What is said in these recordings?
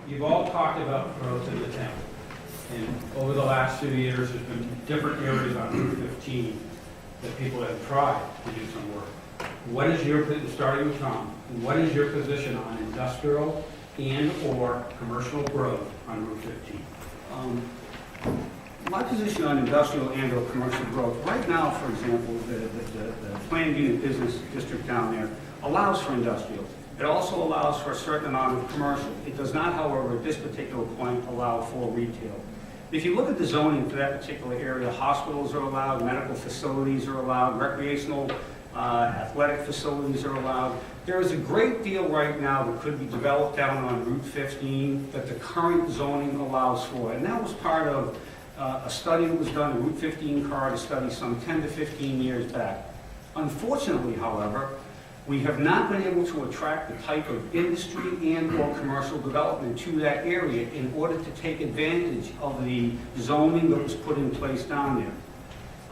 you've all talked about growth in the town. And over the last few years, there's been different areas on Route 15 that people have tried to do some work. What is your, starting with Tom, what is your position on industrial and/or commercial growth on Route 15? My position on industrial and/or commercial growth, right now, for example, the planned unit business district down there allows for industrial. It also allows for a certain amount of commercial. It does not, however, at this particular point, allow for retail. If you look at the zoning for that particular area, hospitals are allowed, medical facilities are allowed, recreational athletic facilities are allowed. There is a great deal right now that could be developed down on Route 15 that the current zoning allows for. And that was part of a study that was done, a Route 15 corridor study some 10 to 15 years back. Unfortunately, however, we have not been able to attract the type of industry and/or commercial development to that area in order to take advantage of the zoning that was put in place down there.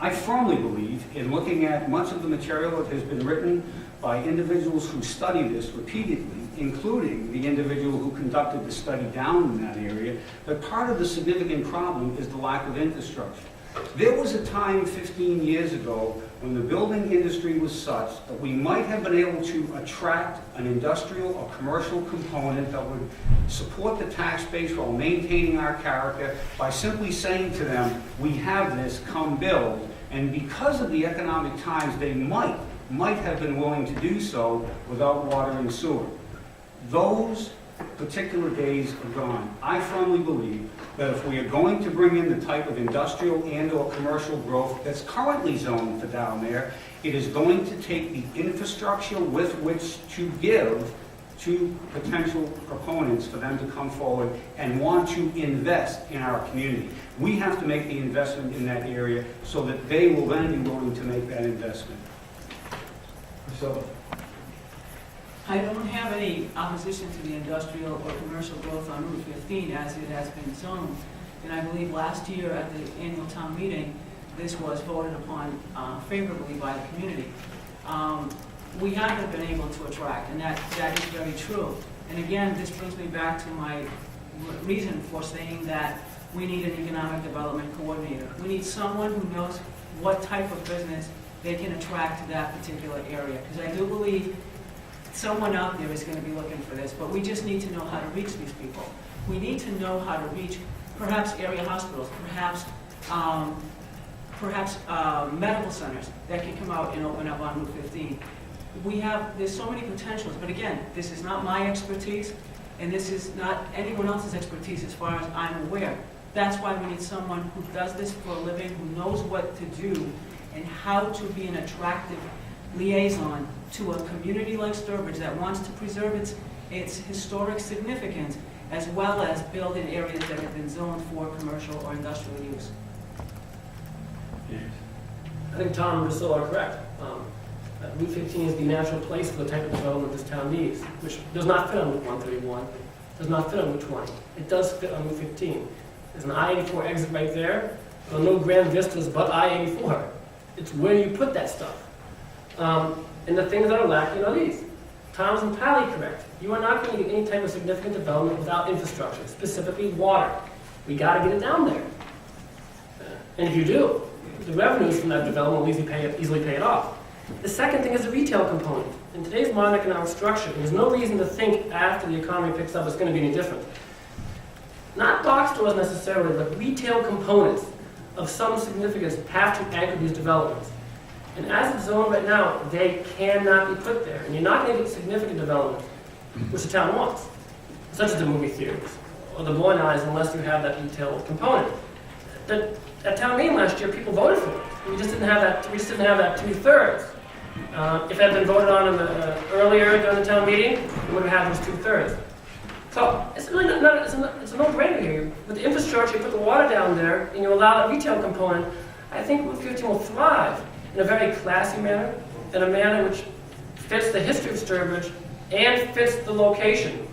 I firmly believe, in looking at much of the material that has been written by individuals who study this repeatedly, including the individual who conducted the study down in that area, that part of the significant problem is the lack of infrastructure. There was a time 15 years ago when the building industry was such that we might have been able to attract an industrial or commercial component that would support the tax base while maintaining our character by simply saying to them, we have this, come build. And because of the economic times, they might have been willing to do so without water and sewer. Those particular days are gone. I firmly believe that if we are going to bring in the type of industrial and/or commercial growth that's currently zoned for down there, it is going to take the infrastructure with which to give to potential proponents for them to come forward and want to invest in our community. We have to make the investment in that area so that they will then be willing to make that investment. So, I don't have any opposition to the industrial or commercial growth on Route 15 as it has been zoned. And I believe last year at the annual town meeting, this was voted upon favorably by the community. We haven't been able to attract, and that is very true. And again, this brings me back to my reason for saying that we need an economic development coordinator. We need someone who knows what type of business they can attract to that particular area. Because I do believe someone out there is going to be looking for this, but we just need to know how to reach these people. We need to know how to reach perhaps area hospitals, perhaps medical centers that can come out and open up on Route 15. There's so many potentials, but again, this is not my expertise, and this is not anyone else's expertise as far as I'm aware. That's why we need someone who does this for a living, who knows what to do, and how to be an attractive liaison to a community like Sturbridge that wants to preserve its historic significance, as well as build in areas that have been zoned for commercial or industrial use. I think Tom and Priscilla are correct. Route 15 is the natural place for the type of development this town needs, which does not fit on Route 131, does not fit on Route 20. It does fit on Route 15. There's an I-84 exit right there. There are no grand vistas but I-84. It's where you put that stuff. And the things that are lacking are these. Tom's entirely correct. You are not going to get any type of significant development without infrastructure, specifically water. We got to get it down there. And if you do, the revenues from that development will easily pay it off. The second thing is the retail component. In today's modern economic structure, there's no reason to think after the economy picks up it's going to be any different. Not box stores necessarily, but retail components of some significance have to anchor these developments. And as it's zoned right now, they cannot be put there. And you're not going to get significant development, which the town wants, such as the movie theaters or the bowling alleys, unless you have that retail component. At town meeting last year, people voted for it. We just didn't have that 2/3. If it had been voted on earlier during the town meeting, we would have had those 2/3. So it's really it's a no-brainer here. With the infrastructure, you put the water down there, and you allow that retail component. I think Route 15 will thrive in a very classy manner, in a manner which fits the history of Sturbridge and fits the location.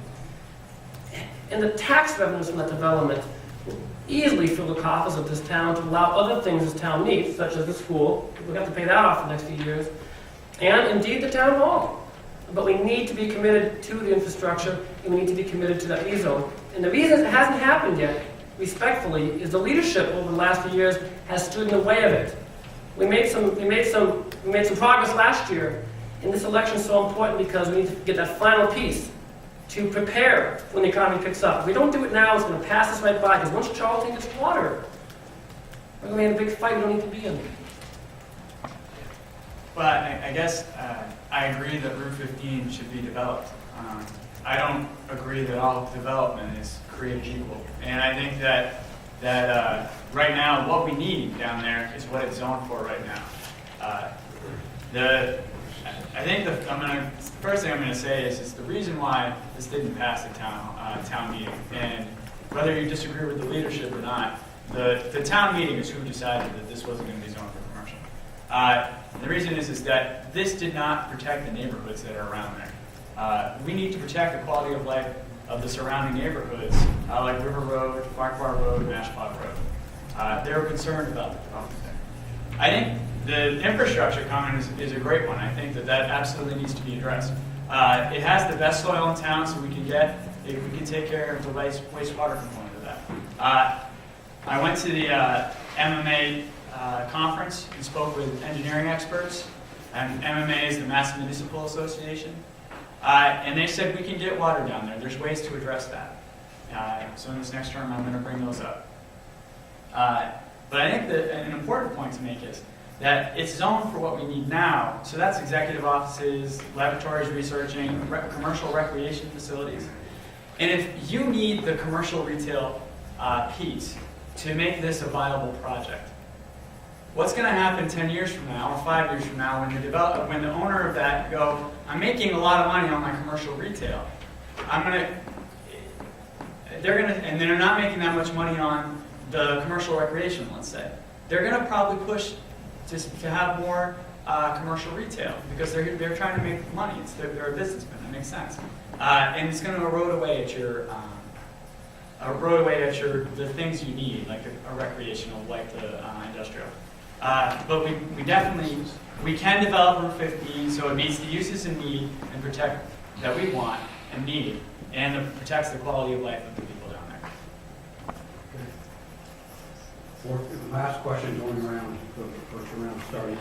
And the tax revenues from that development will easily fill the coffers of this town to allow other things this town needs, such as the school. We'll have to pay that off in the next few years. And indeed the town hall. But we need to be committed to the infrastructure and we need to be committed to that rezone. And the reason it hasn't happened yet, respectfully, is the leadership over the last few years has stood in the way of it. We made some progress last year, and this election is so important because we need to get that final piece to prepare when the economy picks up. If we don't do it now, it's going to pass us right by, because once Charlton gets water, we're going to have a big fight we don't need to be in. Well, I guess I agree that Route 15 should be developed. I don't agree that all development is created equal. And I think that right now, what we need down there is what it's zoned for right now. I think the first thing I'm going to say is the reason why this didn't pass the town meeting, and whether you disagree with the leadership or not, the town meeting is who decided that this wasn't going to be zoned for commercial. The reason is that this did not protect the neighborhoods that are around there. We need to protect the quality of life of the surrounding neighborhoods, like River Road, Farquhar Road, and Ashpot Road. They were concerned about the development there. I think the infrastructure comment is a great one. I think that absolutely needs to be addressed. It has the best soil in town, so we can take care of the wastewater component of that. I went to the MMA conference and spoke with engineering experts, and MMA is the Mass Municipal Association, and they said we can get water down there. There's ways to address that. So in this next term, I'm going to bring those up. But I think that an important point to make is that it's zoned for what we need now. So that's executive offices, laboratories researching, commercial recreation facilities. And if you need the commercial retail piece to make this a viable project, what's going to happen 10 years from now or 5 years from now when the owner of that go, I'm making a lot of money on my commercial retail. They're not making that much money on the commercial recreation, let's say. They're going to probably push to have more commercial retail because they're trying to make money. They're a businessman. That makes sense. And it's going to erode away at the things you need, like a recreational, like the industrial. But we can develop Route 15 so it meets the uses and need and protect that we want and need, and it protects the quality of life of the people down there. Last question going around, starting.